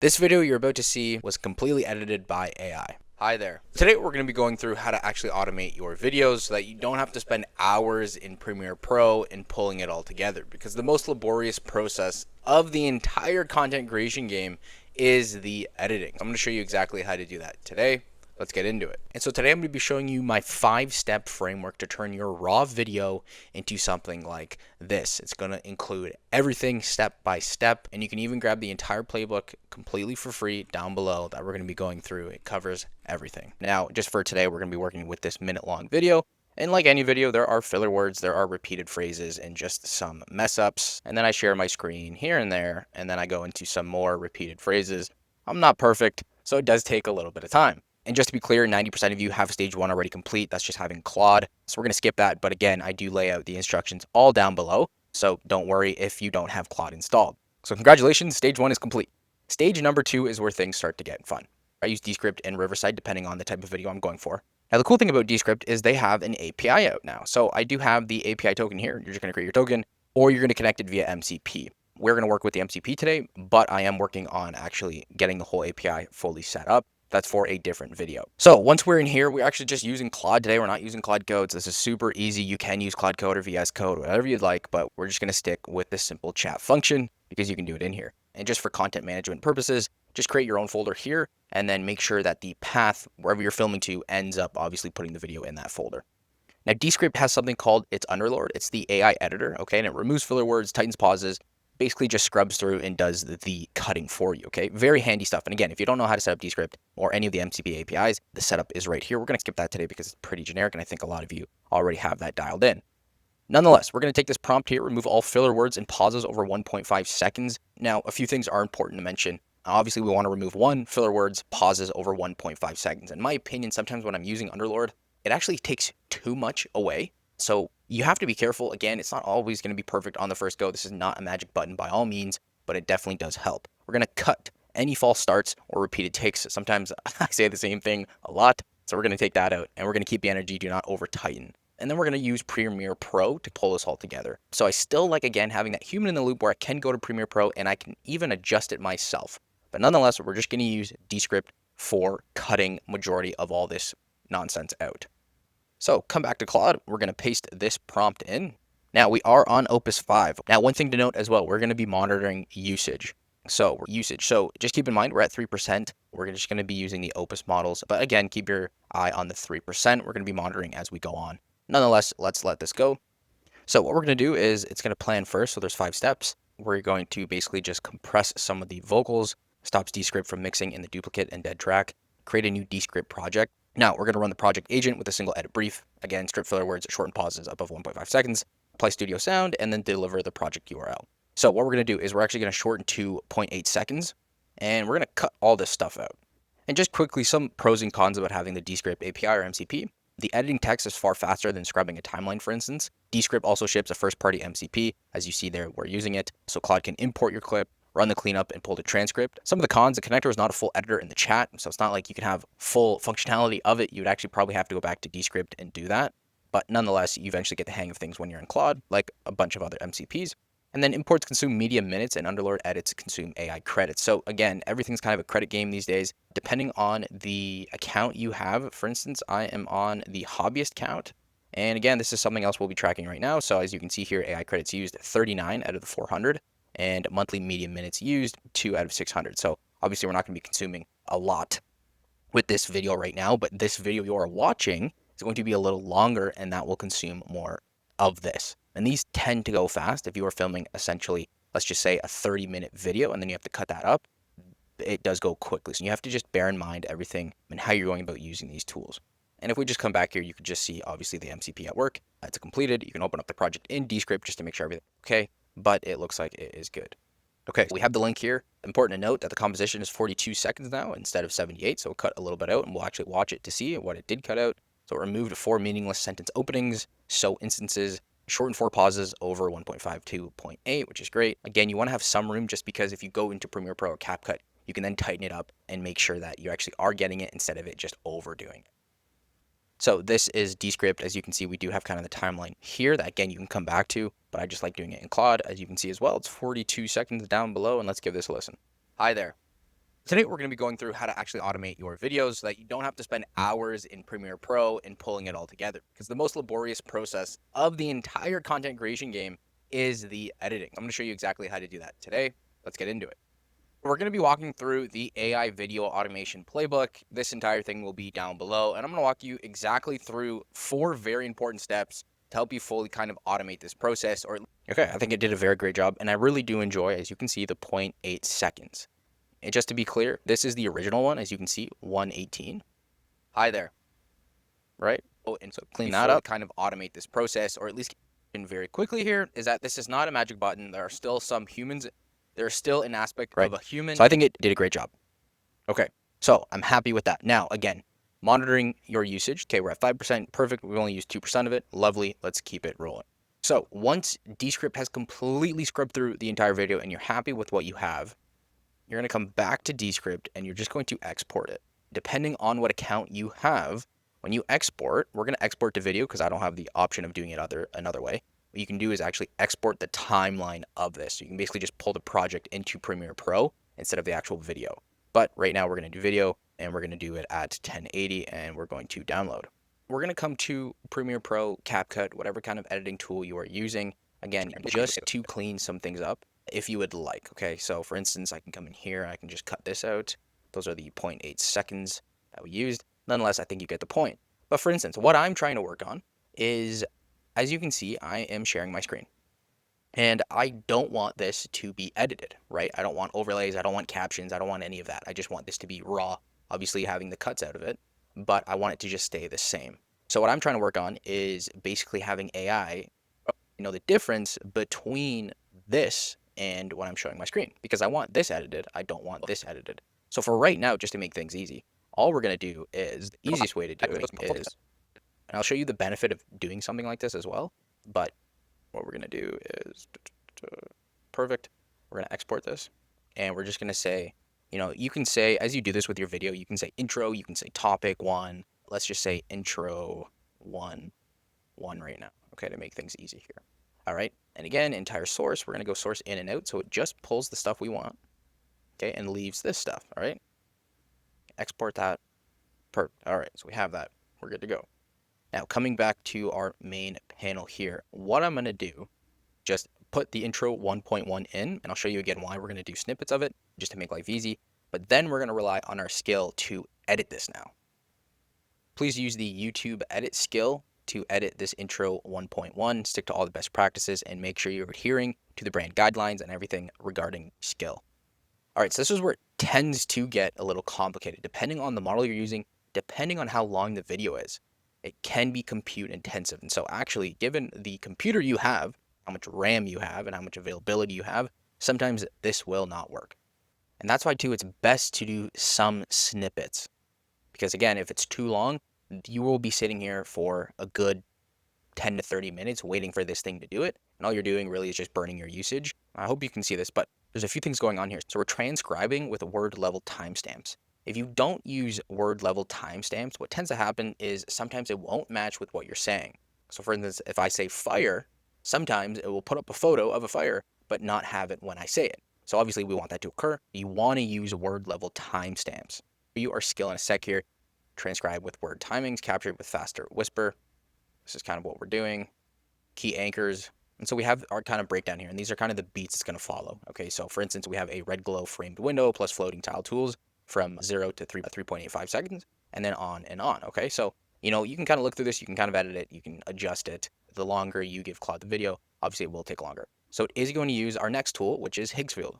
This video you're about to see was completely edited by AI. Hi there. Today we're going to be going through how to actually automate your videos so that you don't have to spend hours in Premiere Pro and pulling it all together, because the most laborious process of the entire content creation game is the editing. I'm going to show you exactly how to do that today. Let's get into it. And so today I'm going to be showing you my 5-step framework to turn your raw video into something like this. It's going to include everything step by step, and you can even grab the entire playbook completely for free down below that we're going to be going through. It covers everything. Now, just for today, we're going to be working with this minute-long video. And like any video, there are filler words, there are repeated phrases, and just some mess ups. And then I share my screen here and there, and then I go into some more repeated phrases. I'm not perfect, so it does take a little bit of time. And just to be clear, 90% of you have stage 1 already complete. That's just having Claude. So we're going to skip that. But again, I do lay out the instructions all down below. So don't worry if you don't have Claude installed. So congratulations, stage 1 is complete. Stage number 2 is where things start to get fun. I use Descript and Riverside depending on the type of video I'm going for. Now, the cool thing about Descript is they have an API out now. So I do have the API token here. You're just going to create your token, or you're going to connect it via MCP. We're going to work with the MCP today, but I am working on actually getting the whole API fully set up. That's for a different video. So once we're in here, we're actually just using Claude today. We're not using Claude codes. This is super easy. You can use Claude code or VS code, whatever you'd like, but we're just going to stick with this simple chat function because you can do it in here. And just for content management purposes, just create your own folder here and then make sure that the path wherever you're filming to ends up obviously putting the video in that folder. Now, Descript has something called its Underlord. It's the AI editor, okay? And it removes filler words, tightens pauses, basically just scrubs through and does the cutting for you, okay? Very handy stuff. And again, if you don't know how to set up Descript or any of the MCP APIs, the setup is right here. We're going to skip that today because it's pretty generic, and I think a lot of you already have that dialed in. Nonetheless, we're going to take this prompt here, remove all filler words and pauses over 1.5 seconds. Now, a few things are important to mention. Obviously, we want to remove filler words, pauses over 1.5 seconds. In my opinion, sometimes when I'm using Underlord, it actually takes too much away. So you have to be careful. Again, it's not always going to be perfect on the first go. This is not a magic button by all means, but it definitely does help. We're going to cut any false starts or repeated takes. Sometimes I say the same thing a lot, so we're going to take that out, and we're going to keep the energy, do not over tighten. And then we're going to use Premiere Pro to pull this all together. So I still like, again, having that human in the loop where I can go to Premiere Pro and I can even adjust it myself. But nonetheless, we're just going to use Descript for cutting majority of all this nonsense out. So come back to Claude, we're going to paste this prompt in. Now we are on Opus 5. Now one thing to note as well, we're going to be monitoring usage. So just keep in mind we're at 3%. We're just going to be using the Opus models. But again, keep your eye on the 3%. We're going to be monitoring as we go on. Nonetheless, let's let this go. So what we're going to do is it's going to plan first. So there's 5 steps. We're going to basically just compress some of the vocals, stops Descript from mixing in the duplicate and dead track, create a new Descript project. Now, we're going to run the project agent with a single edit brief. Again, strip filler words, shorten pauses above 1.5 seconds, apply studio sound, and then deliver the project URL. So what we're going to do is we're actually going to shorten to 0.8 seconds, and we're going to cut all this stuff out. And just quickly, some pros and cons about having the Descript API or MCP. The editing text is far faster than scrubbing a timeline, for instance. Descript also ships a first-party MCP. As you see there, we're using it. So Claude can import your clip, run the cleanup, and pull the transcript. Some of the cons, the connector is not a full editor in the chat, so it's not like you can have full functionality of it. You would actually probably have to go back to Descript and do that. But nonetheless, you eventually get the hang of things when you're in Claude, like a bunch of other MCPs. And then imports consume media minutes, and Underlord edits consume AI credits. So again, everything's kind of a credit game these days. Depending on the account you have, for instance, I am on the hobbyist count. And again, this is something else we'll be tracking right now. So as you can see here, AI credits used 39 out of the 400. And monthly media minutes used 2 out of 600. So obviously we're not going to be consuming a lot with this video right now, but this video you are watching is going to be a little longer, and that will consume more of this. And these tend to go fast. If you are filming essentially, let's just say a 30-minute video, and then you have to cut that up, it does go quickly. So you have to just bear in mind everything and how you're going about using these tools. And if we just come back here, you can just see obviously the MCP at work. It's completed. You can open up the project in Descript just to make sure everything's okay. But it looks like it is good. Okay, we have the link here. Important to note that the composition is 42 seconds now instead of 78, so we'll cut a little bit out, and we'll actually watch it to see what it did cut out. So it removed 4 meaningless sentence openings, so instances, shortened 4 pauses over 1.5 to 0.8, which is great. Again, you want to have some room just because if you go into Premiere Pro or CapCut, you can then tighten it up and make sure that you actually are getting it instead of it just overdoing it. So this is Descript. As you can see, we do have kind of the timeline here that, again, you can come back to, but I just like doing it in Claude. As you can see as well, it's 42 seconds down below, and let's give this a listen. Hi there. Today, we're going to be going through how to actually automate your videos so that you don't have to spend hours in Premiere Pro and pulling it all together. Because the most laborious process of the entire content creation game is the editing. I'm going to show you exactly how to do that today. Let's get into it. We're going to be walking through the AI video automation playbook. This entire thing will be down below, and I'm going to walk you exactly through 4 very important steps to help you fully kind of automate this process. Okay, I think it did a very great job, and I really do enjoy, as you can see, the 0.8 seconds. And just to be clear, this is the original one, as you can see, 118. Hi there. Right? Oh, and so clean that up, kind of automate this process, or at least in very quickly here, is that this is not a magic button. There are still some humans. There's still an aspect of a human. So I think it did a great job. Okay, so I'm happy with that. Now, again, monitoring your usage. Okay, we're at 5%. Perfect. We only used 2% of it. Lovely. Let's keep it rolling. So once Descript has completely scrubbed through the entire video and you're happy with what you have, you're going to come back to Descript and you're just going to export it. Depending on what account you have, when you export, we're going to export to video because I don't have the option of doing it another way. What you can do is actually export the timeline of this. So you can basically just pull the project into Premiere Pro instead of the actual video. But right now we're going to do video and we're going to do it at 1080 and we're going to download. We're going to come to Premiere Pro, CapCut, whatever kind of editing tool you are using. Again, just to clean some things up if you would like. Okay, so for instance, I can come in here, I can just cut this out. Those are the 0.8 seconds that we used. Nonetheless, I think you get the point. But for instance, what I'm trying to work on is, as you can see, I am sharing my screen. And I don't want this to be edited, right? I don't want overlays, I don't want captions, I don't want any of that. I just want this to be raw, obviously having the cuts out of it, but I want it to just stay the same. So what I'm trying to work on is basically having AI know the difference between this and when I'm showing my screen, because I want this edited, I don't want this edited. So for right now, just to make things easy, all we're going to do is, the easiest way to do it is, and I'll show you the benefit of doing something like this as well, but what we're going to do is, perfect, we're going to export this, and we're just going to say, you can say, as you do this with your video, you can say intro, you can say topic 1, let's just say intro 1 right now, okay, to make things easy here. All right, and again, entire source, we're going to go source in and out, so it just pulls the stuff we want, okay, and leaves this stuff, all right? Export that. Perfect. All right, so we have that. We're good to go. Now, coming back to our main panel here, what I'm going to do, just put the intro 1.1 in, and I'll show you again why we're going to do snippets of it, just to make life easy, but then we're going to rely on our skill to edit this now. Please use the YouTube edit skill to edit this intro 1.1, stick to all the best practices, and make sure you're adhering to the brand guidelines and everything regarding skill. All right, so this is where it tends to get a little complicated. Depending on the model you're using, depending on how long the video is, it can be compute intensive. And so actually, given the computer you have, how much RAM you have, and how much availability you have, sometimes this will not work. And that's why, too, it's best to do some snippets. Because again, if it's too long, you will be sitting here for a good 10 to 30 minutes waiting for this thing to do it. And all you're doing really is just burning your usage. I hope you can see this, but there's a few things going on here. So we're transcribing with word level timestamps. If you don't use word level timestamps, what tends to happen is sometimes it won't match with what you're saying. So for instance, if I say fire, sometimes it will put up a photo of a fire, but not have it when I say it. So obviously we want that to occur. You want to use word level timestamps. You are skill in a sec here. Transcribe with word timings, captured with faster whisper. This is kind of what we're doing. Key anchors. And so we have our kind of breakdown here, and these are kind of the beats it's going to follow. Okay, so for instance, we have a red glow framed window plus floating tile tools from 0 to 3.85 seconds, and then on and on. Okay, so, you can kind of look through this, you can kind of edit it, you can adjust it. The longer you give Claude the video, obviously it will take longer. So it is going to use our next tool, which is Higgsfield.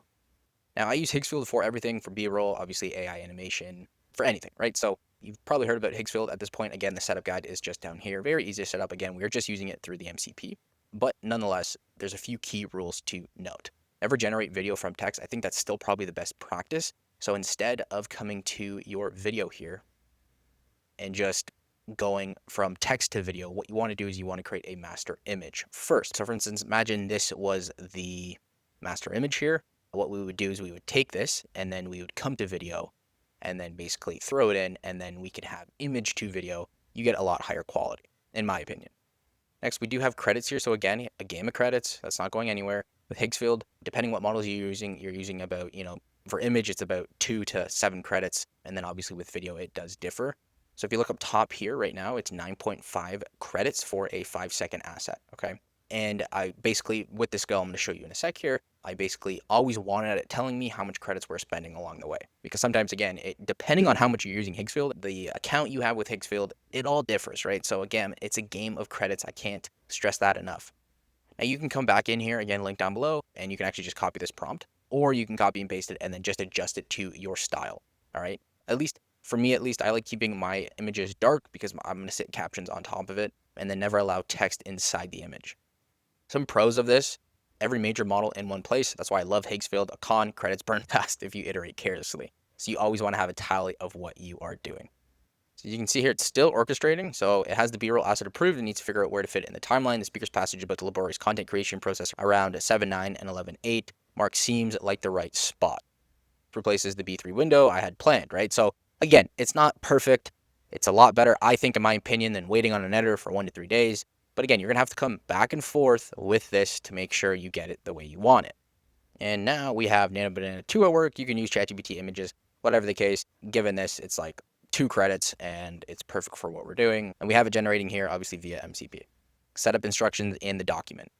Now, I use Higgsfield for everything, for B-roll, obviously AI animation, for anything, right? So you've probably heard about Higgsfield at this point. Again, the setup guide is just down here. Very easy to set up. Again, we're just using it through the MCP. But nonetheless, there's a few key rules to note. Never generate video from text. I think that's still probably the best practice. So instead of coming to your video here and just going from text to video, what you want to do is you want to create a master image first. So for instance, imagine this was the master image here. What we would do is we would take this and then we would come to video and then basically throw it in, and then we could have image to video. You get a lot higher quality, in my opinion. Next, we do have credits here. So again, a game of credits, that's not going anywhere. With Higgsfield, depending what models you're using about, For image, it's about 2 to 7 credits. And then obviously with video, it does differ. So if you look up top here right now, it's 9.5 credits for a 5-second asset. Okay. And I basically, with this skill, I'm going to show you in a sec here, I basically always wanted it telling me how much credits we're spending along the way. Because sometimes, again, depending on how much you're using Higgsfield, the account you have with Higgsfield, it all differs, right? So again, it's a game of credits. I can't stress that enough. Now you can come back in here, again, link down below, and you can actually just copy this prompt, or you can copy and paste it and then just adjust it to your style, all right? At least, for me at least, I like keeping my images dark because I'm going to sit captions on top of it and then never allow text inside the image. Some pros of this, every major model in one place. That's why I love Higgsfield. A con, credits burn fast if you iterate carelessly. So you always want to have a tally of what you are doing. So you can see here, it's still orchestrating. So it has the B-roll asset approved and needs to figure out where to fit in the timeline. The speaker's passage about the laborious content creation process around 7.9 and 11.8 mark seems like the right spot. Replaces the B3 window I had planned, right? So again, it's not perfect. It's a lot better, I think, in my opinion, than waiting on an editor for 1 to 3 days. But again, you're going to have to come back and forth with this to make sure you get it the way you want it. And now we have Nano Banana 2 at work. You can use ChatGPT images, whatever the case. Given this, it's like 2 credits and it's perfect for what we're doing. And we have it generating here, obviously via MCP. Setup instructions in the document.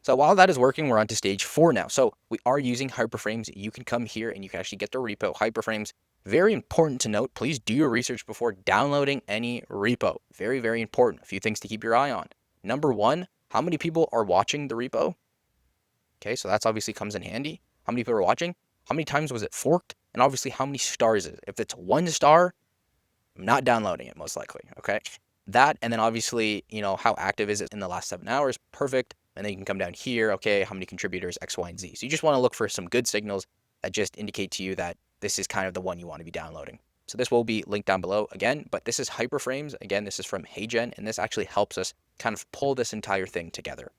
So while that is working, we're on to stage 4 now. So we are using hyperframes. You can come here and you can actually get the repo hyperframes. Very important to note, please do your research before downloading any repo. Very, very important. A few things to keep your eye on. Number 1, how many people are watching the repo? Okay, so that's obviously comes in handy. How many people are watching? How many times was it forked? And obviously how many stars is it? If it's 1 star, I'm not downloading it most likely, okay? That, and then obviously, how active is it in the last 7 hours? Perfect. And then you can come down here, okay, how many contributors, X, Y, and Z. So you just want to look for some good signals that just indicate to you that this is kind of the one you want to be downloading. So this will be linked down below again, but this is hyperframes. Again, this is from HeyGen, and this actually helps us kind of pull this entire thing together.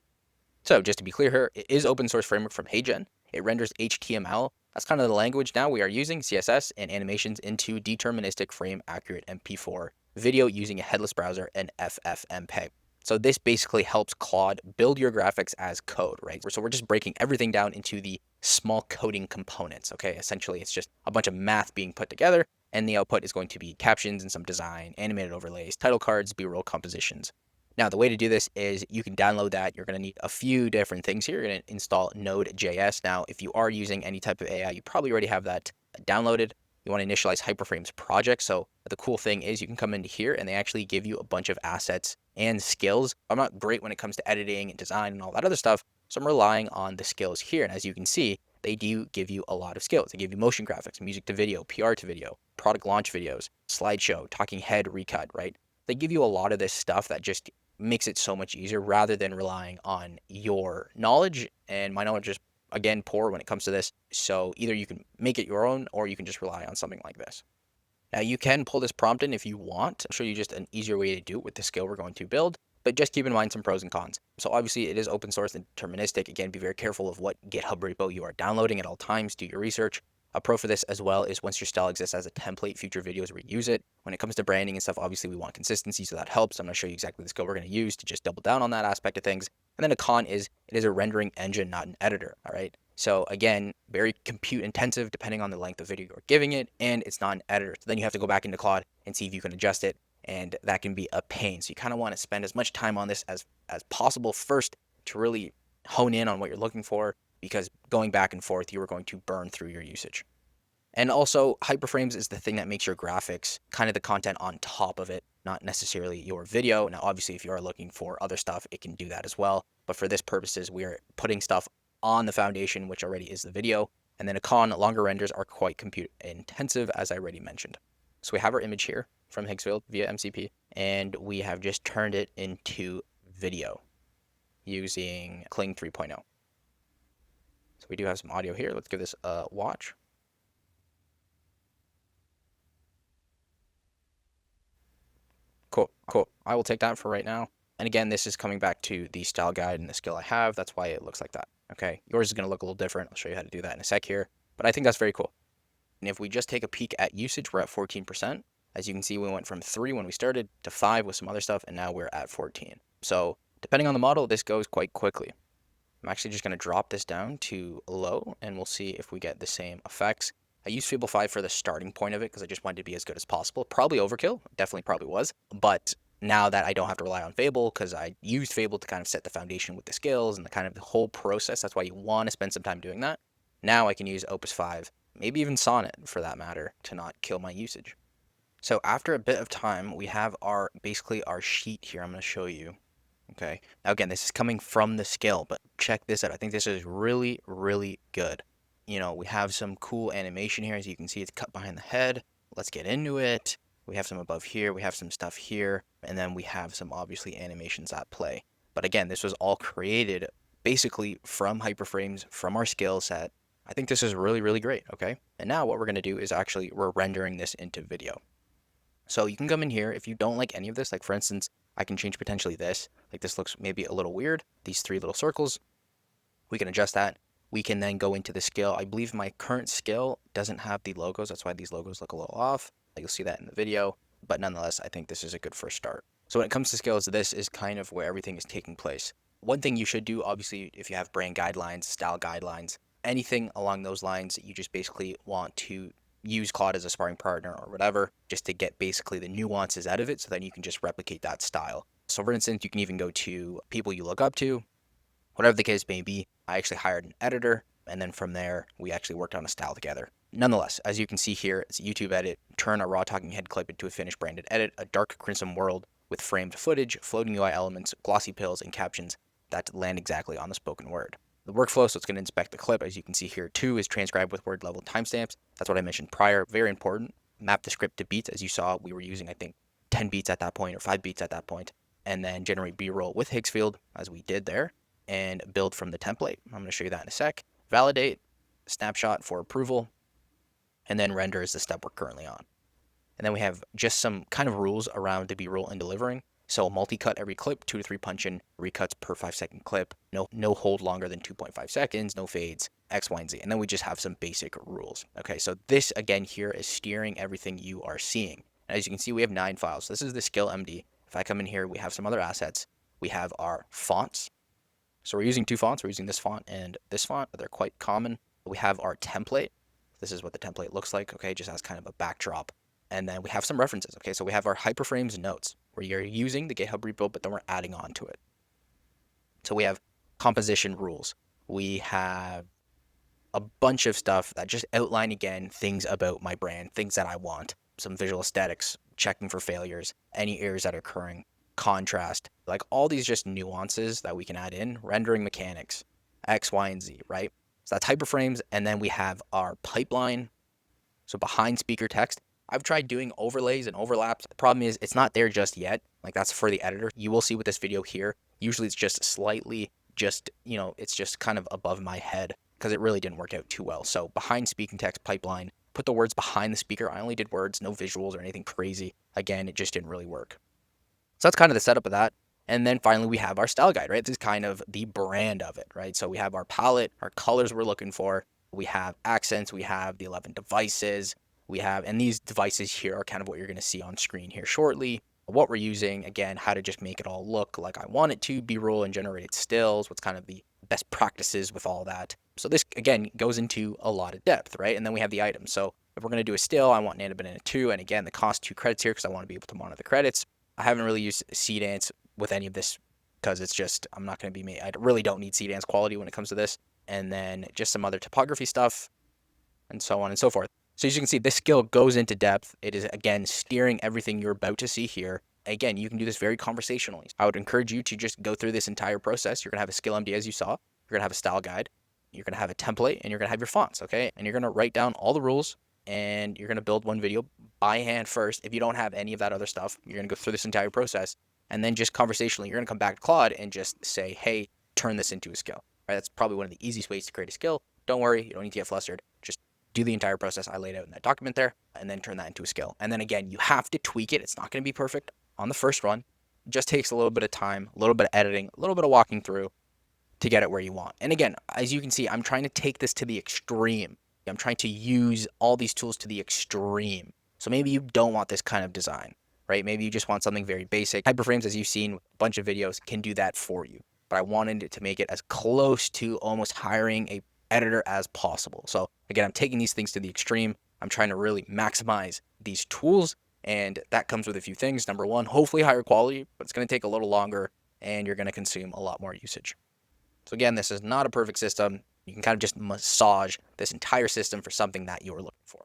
So just to be clear here, it is open source framework from HeyGen. It renders HTML. That's kind of the language now we are using, CSS, and animations into deterministic frame accurate MP4 video using a headless browser and FFmpeg. So this basically helps Claude build your graphics as code, right? So we're just breaking everything down into the small coding components, okay? Essentially, it's just a bunch of math being put together, and the output is going to be captions and some design, animated overlays, title cards, B-roll compositions. Now, the way to do this is you can download that. You're going to need a few different things here. You're going to install Node.js. Now, if you are using any type of AI, you probably already have that downloaded. You want to initialize Hyperframes project. So the cool thing is you can come into here and they actually give you a bunch of assets and skills. I'm not great when it comes to editing and design and all that other stuff, so I'm relying on the skills here. And as you can see, they do give you a lot of skills. They give you motion graphics, music to video, PR to video, product launch videos, slideshow, talking head recut, right? They give you a lot of this stuff that just makes it so much easier rather than relying on your knowledge. And my knowledge is, again, poor when it comes to this. So either you can make it your own or you can just rely on something like this. Now you can pull this prompt in if you want. I'll show you just an easier way to do it with the skill we're going to build, but just keep in mind some pros and cons. So obviously it is open source and deterministic. Again, be very careful of what GitHub repo you are downloading at all times. Do your research. A pro for this as well is once your style exists as a template, future videos reuse it. When it comes to branding and stuff, obviously we want consistency, so that helps. I'm going to show you exactly the skill we're going to use to just double down on that aspect of things. And then a con is it is a rendering engine, not an editor, all right? So again, very compute intensive depending on the length of video you're giving it, and it's not an editor. So then you have to go back into Claude and see if you can adjust it, and that can be a pain. So you kind of want to spend as much time on this as possible first to really hone in on what you're looking for, because going back and forth, you are going to burn through your usage. And also, hyperframes is the thing that makes your graphics kind of the content on top of it, not necessarily your video. Now, obviously, if you are looking for other stuff, it can do that as well. But for this purposes, we are putting stuff on the foundation, which already is the video. And then a con, longer renders are quite compute intensive, as I already mentioned. So we have our image here from Higgsfield via MCP, and we have just turned it into video using Kling 3.0. So we do have some audio here. Let's give this a watch. Cool. I will take that for right now. And again, this is coming back to the style guide and the skill I have. That's why it looks like that. Okay, yours is going to look a little different. I'll show you how to do that in a sec here. But I think that's very cool. And if we just take a peek at usage, we're at 14%. As you can see, we went from 3 when we started to 5 with some other stuff, and now we're at 14. So depending on the model, this goes quite quickly. I'm actually just going to drop this down to low, and we'll see if we get the same effects. I used Fable 5 for the starting point of it because I just wanted to be as good as possible. Probably overkill, definitely probably was, but now that I don't have to rely on Fable because I used Fable to kind of set the foundation with the skills and the kind of the whole process, that's why you want to spend some time doing that. Now I can use Opus 5, maybe even Sonnet for that matter, to not kill my usage. So after a bit of time, we have basically our sheet here. I'm going to show you. Okay. Now again, this is coming from the skill, but check this out. I think this is really, really good. You know, we have some cool animation here. As you can see, it's cut behind the head. Let's get into it. We have some above here. We have some stuff here. And then we have some obviously animations at play. But again, this was all created basically from hyperframes, from our skill set. I think this is really, really great. Okay. And now what we're going to do is actually we're rendering this into video. So you can come in here if you don't like any of this. Like for instance, I can change potentially this. Like this looks maybe a little weird. These three little circles. We can adjust that. We can then go into the skill. I believe my current skill doesn't have the logos. That's why these logos look a little off. You'll see that in the video. But nonetheless, I think this is a good first start. So when it comes to skills, this is kind of where everything is taking place. One thing you should do, obviously, if you have brand guidelines, style guidelines, anything along those lines, you just basically want to use Claude as a sparring partner or whatever, just to get basically the nuances out of it so then you can just replicate that style. So for instance, you can even go to people you look up to, whatever the case may be. I actually hired an editor, and then from there, we actually worked on a style together. Nonetheless, as you can see here, it's a YouTube edit, turn a raw talking head clip into a finished branded edit, a dark crimson world with framed footage, floating UI elements, glossy pills, and captions that land exactly on the spoken word. The workflow, so it's going to inspect the clip. As you can see here, 2 is transcribed with word level timestamps. That's what I mentioned prior. Very important. Map the script to beats. As you saw, we were using, I think, 10 beats at that point or 5 beats at that point. And then generate B-roll with Higgsfield, as we did there, and build from the template. I'm going to show you that in a sec. Validate, snapshot for approval, and then render is the step we're currently on. And then we have just some kind of rules around the B-roll and delivering. So multi-cut every clip, 2 to 3 punch-in recuts per 5-second clip, no hold longer than 2.5 seconds, no fades, X, Y, and Z. And then we just have some basic rules. Okay, so this again here is steering everything you are seeing. And as you can see, we have 9 files. This is the skill MD. If I come in here, we have some other assets. We have our fonts. So we're using 2 fonts. We're using this font and this font. They're quite common. We have our template. This is what the template looks like, okay, just as kind of a backdrop. And then we have some references, okay? So we have our hyperframes notes, where you're using the GitHub repo, but then we're adding on to it. So we have composition rules. We have a bunch of stuff that just outline, again, things about my brand, things that I want. Some visual aesthetics, checking for failures, any errors that are occurring, contrast, like all these just nuances that we can add in, rendering mechanics, X, Y, and Z, right? So that's hyperframes, and then we have our pipeline. So behind speaker text, I've tried doing overlays and overlaps. The problem is it's not there just yet. Like that's for the editor. You will see with this video here. Usually it's just slightly it's just kind of above my head because it really didn't work out too well. So behind speaking text pipeline, put the words behind the speaker. I only did words, no visuals or anything crazy. Again, it just didn't really work. So that's kind of the setup of that. And then finally we have our style guide, right? This is kind of the brand of it, right? So we have our palette, our colors we're looking for. We have accents, we have the 11 devices. We have, and these devices here are kind of what you're going to see on screen here shortly. What we're using, again, how to just make it all look like I want it to, B-roll and generate stills, what's kind of the best practices with all that. So this, again, goes into a lot of depth, right? And then we have the items. So if we're going to do a still, I want Nana Banana 2, and again, the cost 2 credits here because I want to be able to monitor the credits. I haven't really used Seedance with any of this because it's just, I'm not going to be, I really don't need Seedance quality when it comes to this. And then just some other typography stuff and so on and so forth. So as you can see, this skill goes into depth. It is, again, steering everything you're about to see here. Again, you can do this very conversationally. I would encourage you to just go through this entire process. You're going to have a skill MD as you saw. You're going to have a style guide. You're going to have a template, and you're going to have your fonts, okay? And you're going to write down all the rules, and you're going to build one video by hand first. If you don't have any of that other stuff, you're going to go through this entire process. And then just conversationally, you're going to come back to Claude and just say, hey, turn this into a skill. Right? That's probably one of the easiest ways to create a skill. Don't worry. You don't need to get flustered. Just do the entire process I laid out in that document there, and then turn that into a skill. And then again, you have to tweak it. It's not going to be perfect on the first run. It just takes a little bit of time, a little bit of editing, a little bit of walking through to get it where you want. And again, as you can see, I'm trying to take this to the extreme. I'm trying to use all these tools to the extreme. So maybe you don't want this kind of design, right? Maybe you just want something very basic. Hyperframes, as you've seen, a bunch of videos can do that for you. but I wanted to make it as close to almost hiring a editor as possible. So again, I'm taking these things to the extreme. I'm trying to really maximize these tools, and that comes with a few things. Number one, hopefully higher quality, but it's going to take a little longer and you're going to consume a lot more usage. So again, this is not a perfect system. You can kind of just massage this entire system for something that you are looking for.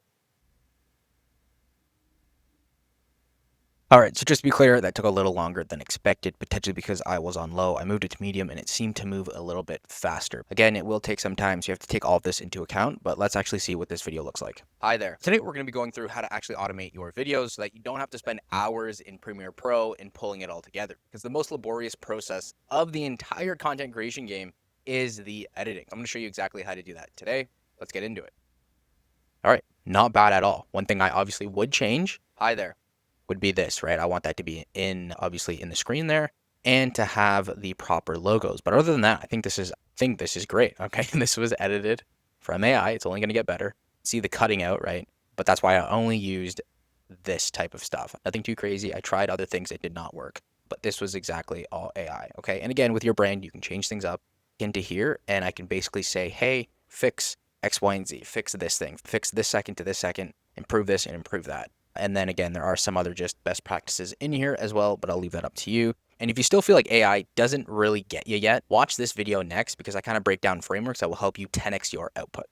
All right, so just to be clear, that took a little longer than expected, potentially because I was on low. I moved it to medium and it seemed to move a little bit faster. Again, it will take some time, so you have to take all of this into account, but let's actually see what this video looks like. Hi there. Today we're going to be going through how to actually automate your videos so that you don't have to spend hours in Premiere Pro and pulling it all together. Because the most laborious process of the entire content creation game is the editing. I'm going to show you exactly how to do that today. Let's get into it. All right, not bad at all. One thing I obviously would change, hi there, would be this, right? I want that to be obviously in the screen there and to have the proper logos. But other than that, I think this is great. Okay. This was edited from AI. It's only going to get better. See the cutting out, right? But that's why I only used this type of stuff. Nothing too crazy. I tried other things. It did not work, but this was exactly all AI. Okay. And again, with your brand, you can change things up into here and I can basically say, hey, fix X, Y, and Z, fix this thing, fix this second to this second, improve this and improve that. And then again, there are some other just best practices in here as well, but I'll leave that up to you. And if you still feel like AI doesn't really get you yet, watch this video next because I kind of break down frameworks that will help you 10x your output.